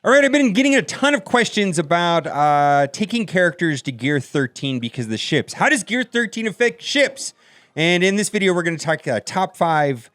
All right, I've been getting a ton of questions about taking characters to Gear 13 because of the ships. How does Gear 13 affect ships? And in this video, we're going to talk top 5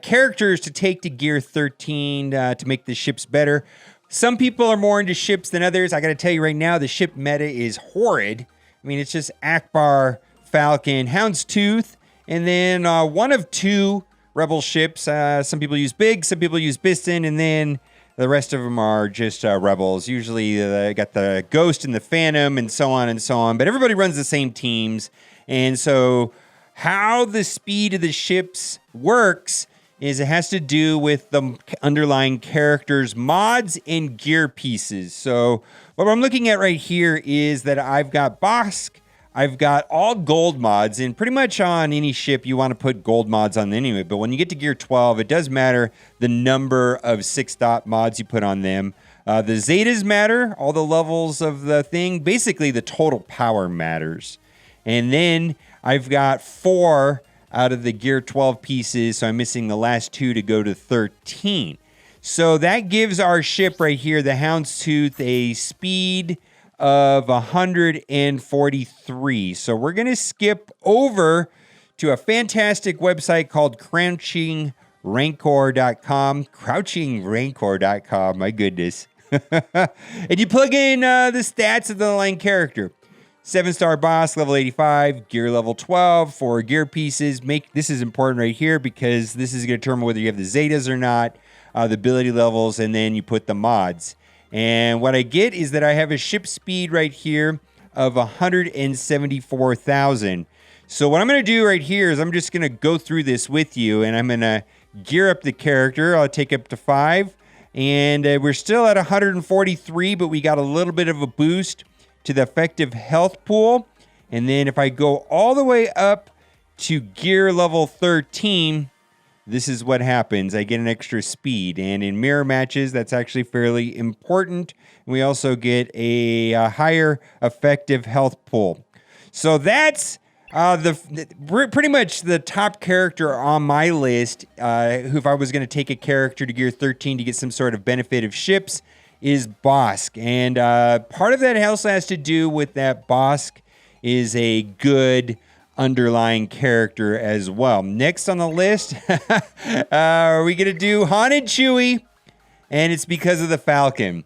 characters to take to Gear 13 to make the ships better. Some people are more into ships than others. I got to tell you right now, the ship meta is horrid. I mean, it's just Akbar, Falcon, Houndstooth, and then one of 2 Rebel ships. Some people use Big, some people use Biston, and then the rest of them are just Rebels. Usually they got the Ghost and the Phantom and so on and so on. But everybody runs the same teams. And so how the speed of the ships works is it has to do with the underlying characters, mods, and gear pieces. So what I'm looking at right here is that I've got Bosk. I've got all gold mods, and pretty much on any ship you want to put gold mods on anyway. But when you get to Gear 12, it does matter the number of 6-dot mods you put on them. The Zetas matter, all the levels of the thing. Basically, the total power matters. And then I've got 4 out of the Gear 12 pieces, so I'm missing the last 2 to go to 13. So that gives our ship right here, the Houndstooth, a speed of 143. So we're going to skip over to a fantastic website called crouchingrancor.com. Crouchingrancor.com, my goodness. And you plug in the stats of the line character. 7-star boss, level 85, gear level 12, 4 gear pieces. This is important right here because this is going to determine whether you have the Zetas or not, the ability levels, and then you put the mods. And what I get is that I have a ship speed right here of 174,000. So what I'm going to do right here is I'm just going to go through this with you, and I'm going to gear up the character. I'll take up to 5, and we're still at 143, but we got a little bit of a boost to the effective health pool. And then if I go all the way up to gear level 13, this is what happens. I get an extra speed. And in mirror matches, that's actually fairly important. We also get a higher effective health pool. So that's pretty much the top character on my list. If I was going to take a character to Gear 13 to get some sort of benefit of ships, is Bosk. And part of that also has to do with that Bosk is a good underlying character as well. Next on the list, are we going to do Han and Chewie? And it's because of the Falcon.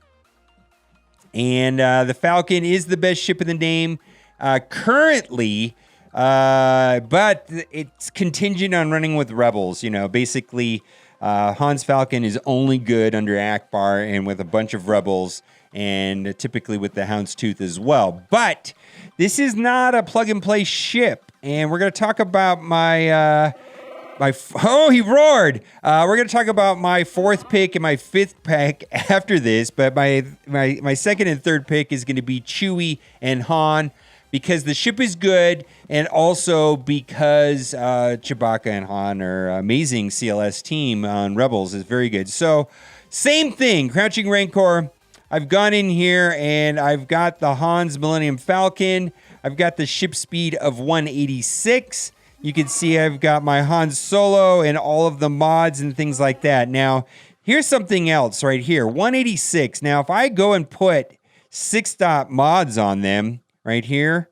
And the Falcon is the best ship in the game currently, but it's contingent on running with Rebels. You know, basically, Han's Falcon is only good under Akbar and with a bunch of Rebels, and typically with the Houndstooth as well. But this is not a plug-and-play ship. And we're going to talk about my he roared. We're going to talk about my 4th pick and my 5th pick after this. But my 2nd and 3rd pick is going to be Chewie and Han because the ship is good, and also because Chewbacca and Han are amazing CLS team on Rebels is very good. So same thing, Crouching Rancor. I've gone in here and I've got the Han's Millennium Falcon. I've got the ship speed of 186. You can see I've got my Han Solo and all of the mods and things like that. Now, here's something else right here. 186. Now, if I go and put 6-dot mods on them right here,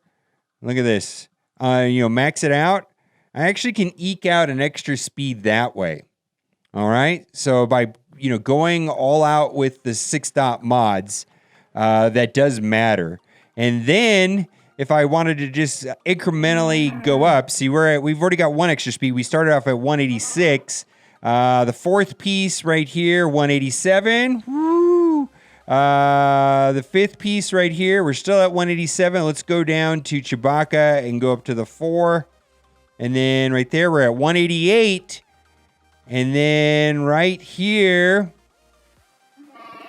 look at this. Max it out. I actually can eke out an extra speed that way. All right. So by going all out with the 6-dot mods, that does matter. And then if I wanted to just incrementally go up, see we've already got 1 extra speed. We started off at 186. The 4th piece right here, 187. Woo! The 5th piece right here, we're still at 187. Let's go down to Chewbacca and go up to the 4. And then right there, we're at 188. And then right here,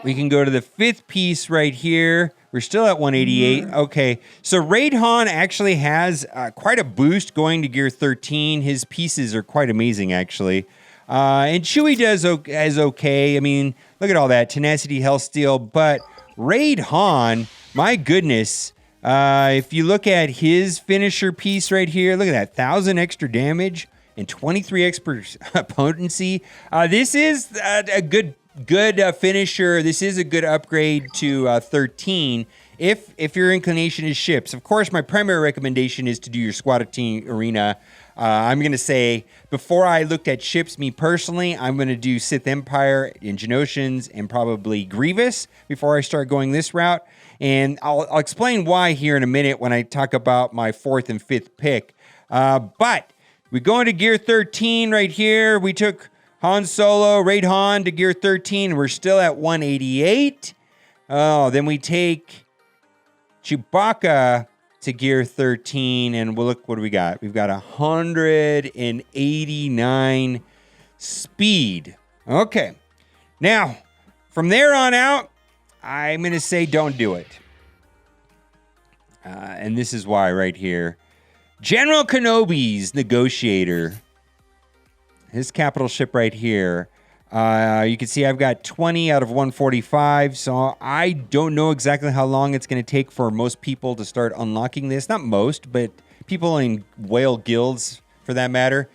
we can go to the 5th piece right here. We're still at 188. Okay, so Raid Han actually has quite a boost going to Gear 13. His pieces are quite amazing, actually. And Chewie does as okay. I mean, look at all that. Tenacity, Health Steal. But Raid Han, my goodness. If you look at his finisher piece right here, look at that. 1,000 extra damage and 23 expert potency. This is a good good finisher. This is a good upgrade to 13 if your inclination is ships. Of course, my primary recommendation is to do your squad arena. I'm going to say, before I looked at ships, me personally, I'm going to do Sith Empire and Geonosians and probably Grievous before I start going this route. And I'll explain why here in a minute when I talk about my 4th and 5th pick. But we go into Gear 13 right here. We took Han Solo, Raid Han to Gear 13. We're still at 188. Oh, then we take Chewbacca to Gear 13, and we'll look what do we got. We've got 189 speed. Okay. Now, from there on out, I'm going to say don't do it. And this is why right here. General Kenobi's Negotiator. His capital ship right here. You can see I've got 20 out of 145, so I don't know exactly how long it's going to take for most people to start unlocking this. Not most, but people in whale guilds, for that matter.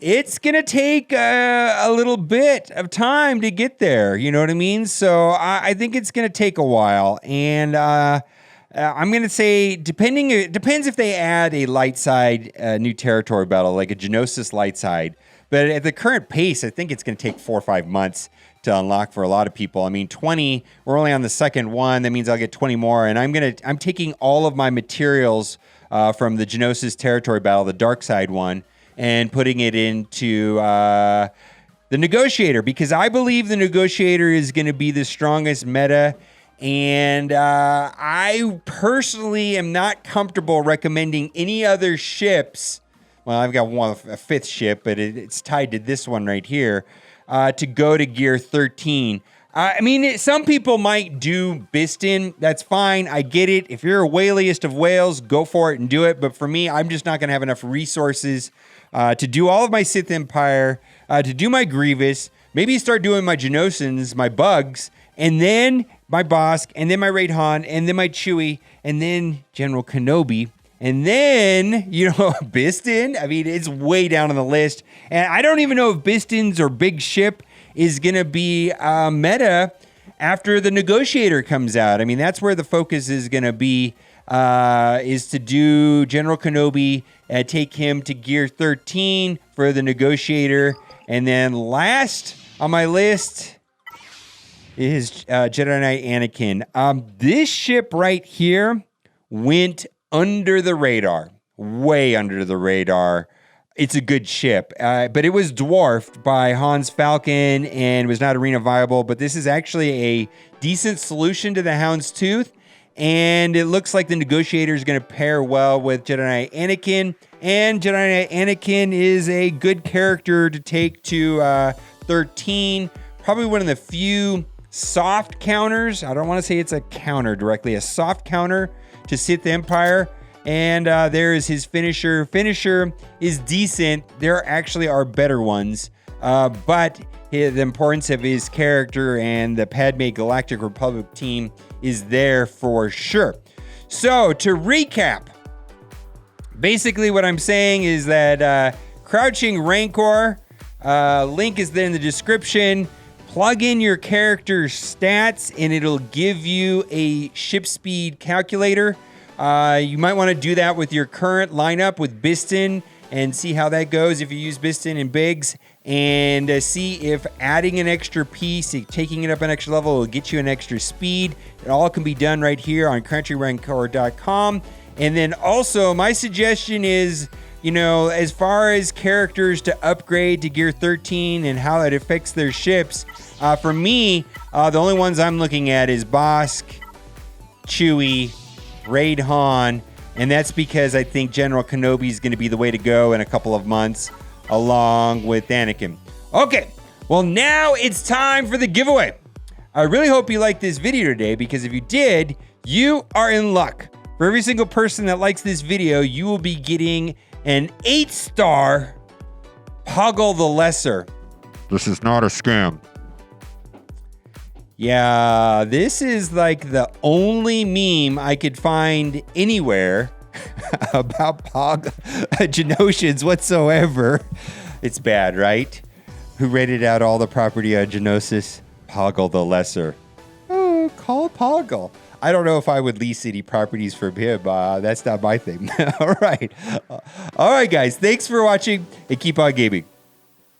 It's going to take a little bit of time to get there, you know what I mean? So I think it's going to take a while, and I'm going to say, it depends if they add a light side new territory battle, like a Geonosis light side. But at the current pace, I think it's going to take 4 or 5 months to unlock for a lot of people. I mean, 20, we're only on the second one. That means I'll get 20 more. And I'm taking all of my materials from the Geonosis territory battle, the dark side one, and putting it into the Negotiator, because I believe the Negotiator is going to be the strongest meta. And I personally am not comfortable recommending any other ships. Well, I've got a 5th ship, but it's tied to this one right here, to go to Gear 13. I mean, some people might do Biston. That's fine. I get it. If you're a whaliest of whales, go for it and do it. But for me, I'm just not going to have enough resources to do all of my Sith Empire, to do my Grievous, maybe start doing my Geonosians, my bugs, and then my Bosk, and then my Raid Han, and then my Chewie, and then General Kenobi. And then, Biston. I mean, it's way down on the list. And I don't even know if Biston's or Big Ship is going to be meta after the Negotiator comes out. I mean, that's where the focus is going to be, is to do General Kenobi, take him to Gear 13 for the Negotiator. And then last on my list is Jedi Anakin. This ship right here went under the radar, way under the radar. It's a good ship, but it was dwarfed by Han's Falcon and was not arena viable. But this is actually a decent solution to the Hound's Tooth, and it looks like the Negotiator is going to pair well with Jedi Anakin. And Jedi Anakin is a good character to take to 13. Probably one of the few soft counters. I don't want to say it's a counter directly, a soft counter to Sith Empire. And there is his finisher. Finisher is decent. There actually are better ones. But the importance of his character and the Padme Galactic Republic team is there for sure. So to recap, basically what I'm saying is that Crouching Rancor, link is there in the description. Plug in your character's stats and it'll give you a ship speed calculator. You might want to do that with your current lineup with Biston and see how that goes if you use Biston and Biggs, and see if adding an extra piece, taking it up an extra level will get you an extra speed. It all can be done right here on countryrancor.com. And then also my suggestion is, as far as characters to upgrade to Gear 13 and how it affects their ships, for me, the only ones I'm looking at is Bosk, Chewie, Raid Han, and that's because I think General Kenobi is going to be the way to go in a couple of months, along with Anakin. Okay, well now it's time for the giveaway. I really hope you liked this video today, because if you did, you are in luck. For every single person that likes this video, you will be getting an 8-star Poggle the Lesser. This is not a scam. Yeah, this is like the only meme I could find anywhere about Geonosians whatsoever. It's bad, right? Who rated out all the property on Geonosis? Poggle the Lesser. Oh, call Poggle. I don't know if I would lease any properties from him. That's not my thing. All right. All right, guys. Thanks for watching and keep on gaming.